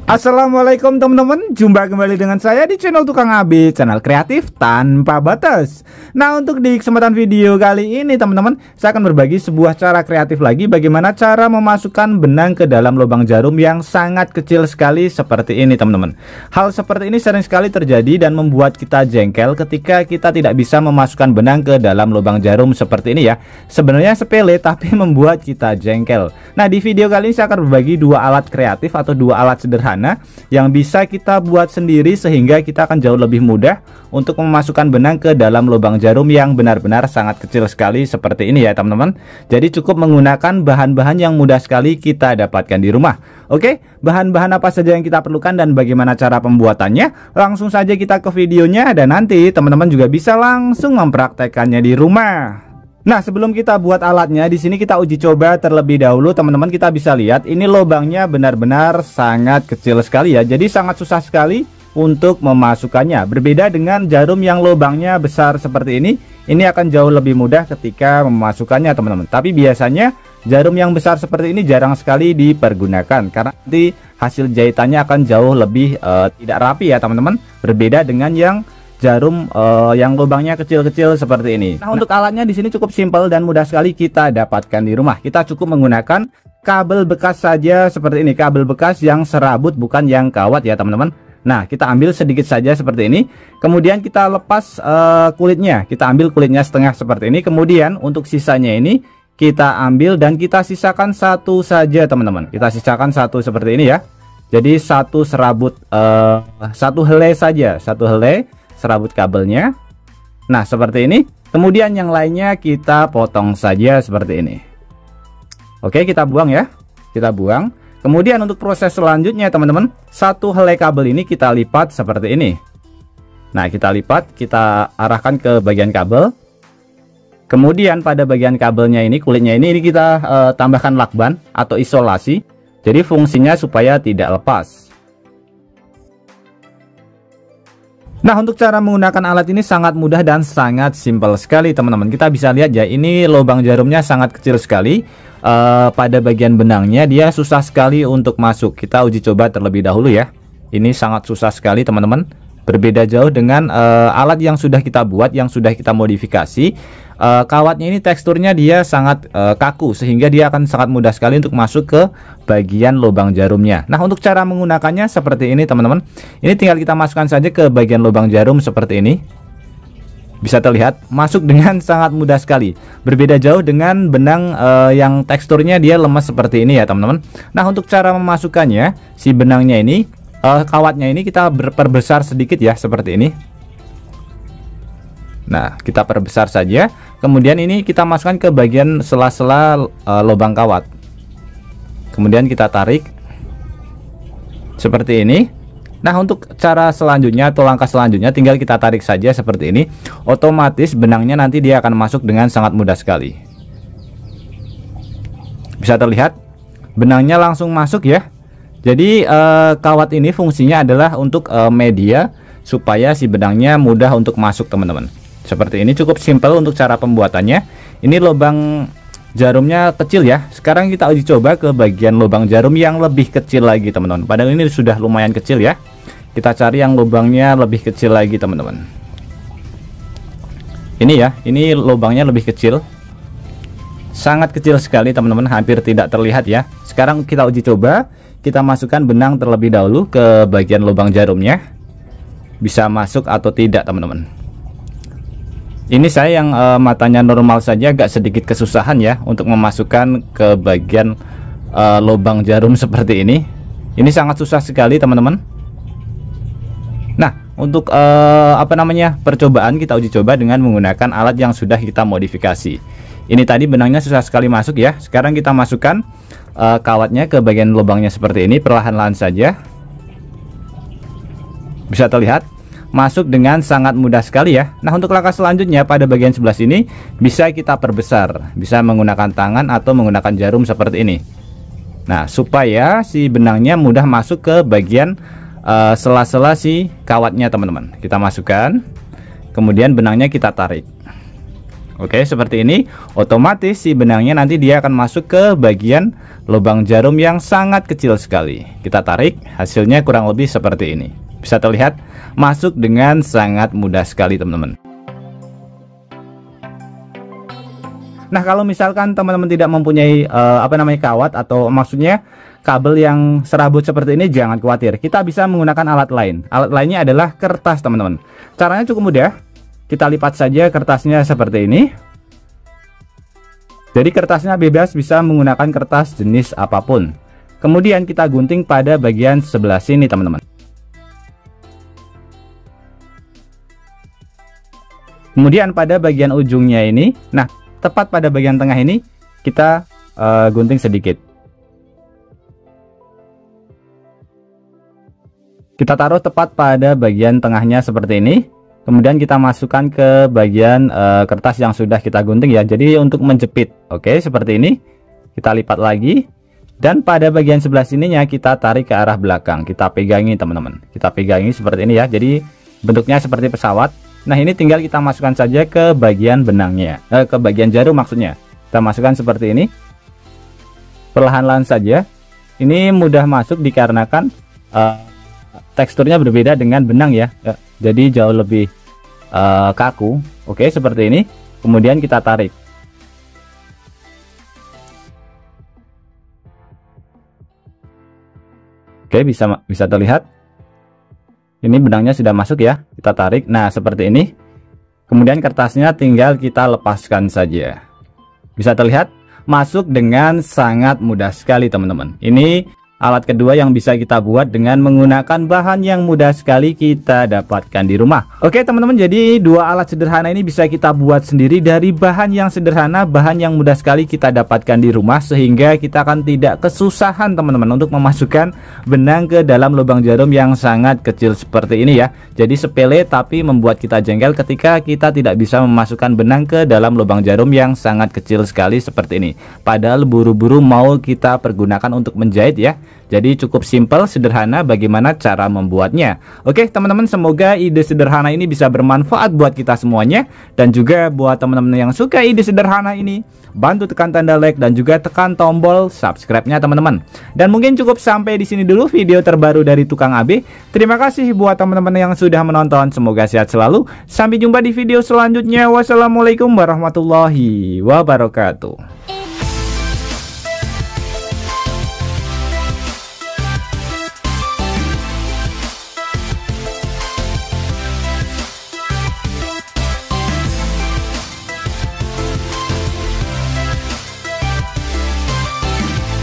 Assalamualaikum teman-teman, jumpa kembali dengan saya di channel Tukang AB, channel kreatif tanpa batas. Nah, untuk di kesempatan video kali ini teman-teman, saya akan berbagi sebuah cara kreatif lagi bagaimana cara memasukkan benang ke dalam lubang jarum yang sangat kecil sekali seperti ini teman-teman. Hal seperti ini sering sekali terjadi dan membuat kita jengkel ketika kita tidak bisa memasukkan benang ke dalam lubang jarum seperti ini ya. Sebenarnya sepele tapi membuat kita jengkel. Nah, di video kali ini saya akan berbagi dua alat kreatif atau dua alat sederhana yang bisa kita buat sendiri sehingga kita akan jauh lebih mudah untuk memasukkan benang ke dalam lubang jarum yang benar-benar sangat kecil sekali seperti ini ya teman-teman. Jadi cukup menggunakan bahan-bahan yang mudah sekali kita dapatkan di rumah. Oke, bahan-bahan apa saja yang kita perlukan dan bagaimana cara pembuatannya? Langsung saja kita ke videonya dan nanti teman-teman juga bisa langsung mempraktekannya di rumah. Nah, sebelum kita buat alatnya, di sini kita uji coba terlebih dahulu teman-teman. Kita bisa lihat ini lubangnya benar-benar sangat kecil sekali ya. Jadi sangat susah sekali untuk memasukkannya. Berbeda dengan jarum yang lubangnya besar seperti ini akan jauh lebih mudah ketika memasukkannya teman-teman. Tapi biasanya jarum yang besar seperti ini jarang sekali dipergunakan karena nanti hasil jahitannya akan jauh lebih tidak rapi ya teman-teman. Berbeda dengan yang jarum yang lubangnya kecil-kecil seperti ini. Nah, untuk alatnya di sini cukup simpel dan mudah sekali kita dapatkan di rumah. Kita cukup menggunakan kabel bekas saja seperti ini, kabel bekas yang serabut bukan yang kawat ya teman-teman. Nah, kita ambil sedikit saja seperti ini. Kemudian kita lepas kulitnya. Kita ambil kulitnya setengah seperti ini. Kemudian untuk sisanya ini kita ambil dan kita sisakan satu saja teman-teman. Kita sisakan satu seperti ini ya. Jadi satu serabut satu helai saja, satu helai serabut kabelnya. Nah, seperti ini. Kemudian yang lainnya kita potong saja seperti ini. Oke, kita buang ya. Kita buang. Kemudian untuk proses selanjutnya teman-teman, satu helai kabel ini kita lipat seperti ini. Nah, kita lipat, kita arahkan ke bagian kabel. Kemudian pada bagian kabelnya ini, kulitnya ini kita tambahkan lakban atau isolasi. Jadi fungsinya supaya tidak lepas. Nah, untuk cara menggunakan alat ini sangat mudah dan sangat simpel sekali teman-teman. Kita bisa lihat ya, ini lubang jarumnya sangat kecil sekali. Pada bagian benangnya dia susah sekali untuk masuk. Kita uji coba terlebih dahulu ya. Ini sangat susah sekali teman-teman. Berbeda jauh dengan alat yang sudah kita buat, yang sudah kita modifikasi. Kawatnya ini teksturnya dia sangat kaku sehingga dia akan sangat mudah sekali untuk masuk ke bagian lubang jarumnya. Nah, untuk cara menggunakannya seperti ini teman-teman. Ini tinggal kita masukkan saja ke bagian lubang jarum seperti ini. Bisa terlihat masuk dengan sangat mudah sekali. Berbeda jauh dengan benang yang teksturnya dia lemas seperti ini ya teman-teman. Nah, untuk cara memasukkannya, si benangnya ini, kawatnya ini kita perbesar sedikit ya seperti ini. Nah, kita perbesar saja. Kemudian ini kita masukkan ke bagian sela-sela lubang kawat. Kemudian kita tarik seperti ini. Nah, untuk cara selanjutnya atau langkah selanjutnya tinggal kita tarik saja seperti ini. Otomatis benangnya nanti dia akan masuk dengan sangat mudah sekali. Bisa terlihat benangnya langsung masuk ya. Jadi kawat ini fungsinya adalah untuk media supaya si benangnya mudah untuk masuk teman-teman. Seperti ini, cukup simpel untuk cara pembuatannya. Ini lubang jarumnya kecil ya. Sekarang kita uji coba ke bagian lubang jarum yang lebih kecil lagi teman-teman. Padahal ini sudah lumayan kecil ya. Kita cari yang lubangnya lebih kecil lagi teman-teman. Ini ya, ini lubangnya lebih kecil. Sangat kecil sekali teman-teman, hampir tidak terlihat ya. Sekarang kita uji coba. Kita masukkan benang terlebih dahulu ke bagian lubang jarumnya. Bisa masuk atau tidak teman-teman. Ini saya yang matanya normal saja agak sedikit kesusahan ya untuk memasukkan ke bagian lubang jarum seperti ini. Ini sangat susah sekali teman-teman. Nah, untuk percobaan kita uji coba dengan menggunakan alat yang sudah kita modifikasi. Ini tadi benangnya susah sekali masuk ya. Sekarang kita masukkan kawatnya ke bagian lubangnya seperti ini, perlahan-lahan saja. Bisa terlihat masuk dengan sangat mudah sekali ya. Nah, untuk langkah selanjutnya pada bagian sebelah sini bisa kita perbesar, bisa menggunakan tangan atau menggunakan jarum seperti ini. Nah, supaya si benangnya mudah masuk ke bagian sela-sela si kawatnya teman-teman. Kita masukkan, kemudian benangnya kita tarik. Oke, seperti ini. Otomatis si benangnya nanti dia akan masuk ke bagian lubang jarum yang sangat kecil sekali. Kita tarik, hasilnya kurang lebih seperti ini. Bisa terlihat masuk dengan sangat mudah sekali teman-teman. Nah, kalau misalkan teman-teman tidak mempunyai kawat atau maksudnya kabel yang serabut seperti ini, jangan khawatir. Kita bisa menggunakan alat lain. Alat lainnya adalah kertas teman-teman. Caranya cukup mudah. Kita lipat saja kertasnya seperti ini. Jadi kertasnya bebas, bisa menggunakan kertas jenis apapun. Kemudian kita gunting pada bagian sebelah sini teman-teman. Kemudian pada bagian ujungnya ini, nah tepat pada bagian tengah ini kita gunting sedikit. Kita taruh tepat pada bagian tengahnya seperti ini. Kemudian kita masukkan ke bagian kertas yang sudah kita gunting ya. Jadi untuk menjepit, oke, seperti ini. Kita lipat lagi. Dan pada bagian sebelah sininya kita tarik ke arah belakang. Kita pegangi teman-teman. Kita pegangi seperti ini ya. Jadi bentuknya seperti pesawat. Nah, ini tinggal kita masukkan saja ke bagian benangnya, ke bagian jarum maksudnya. Kita masukkan seperti ini. Perlahan-lahan saja. Ini mudah masuk dikarenakan teksturnya berbeda dengan benang ya. Jadi jauh lebih kaku. Oke, seperti ini. Kemudian kita tarik. Oke, bisa terlihat. Ini benangnya sudah masuk ya. Kita tarik. Nah, seperti ini. Kemudian kertasnya tinggal kita lepaskan saja. Bisa terlihat masuk dengan sangat mudah sekali teman-teman. Ini alat kedua yang bisa kita buat dengan menggunakan bahan yang mudah sekali kita dapatkan di rumah. Oke teman-teman, jadi dua alat sederhana ini bisa kita buat sendiri dari bahan yang sederhana, bahan yang mudah sekali kita dapatkan di rumah, sehingga kita akan tidak kesusahan teman-teman untuk memasukkan benang ke dalam lubang jarum yang sangat kecil seperti ini ya. Jadi sepele tapi membuat kita jengkel ketika kita tidak bisa memasukkan benang ke dalam lubang jarum yang sangat kecil sekali seperti ini. Padahal buru-buru mau kita pergunakan untuk menjahit ya. Jadi cukup simpel, sederhana bagaimana cara membuatnya. Oke teman-teman, semoga ide sederhana ini bisa bermanfaat buat kita semuanya. Dan juga buat teman-teman yang suka ide sederhana ini, bantu tekan tanda like dan juga tekan tombol subscribe-nya teman-teman. Dan mungkin cukup sampai di sini dulu video terbaru dari Tukang AB. Terima kasih buat teman-teman yang sudah menonton. Semoga sehat selalu. Sampai jumpa di video selanjutnya. Wassalamualaikum warahmatullahi wabarakatuh.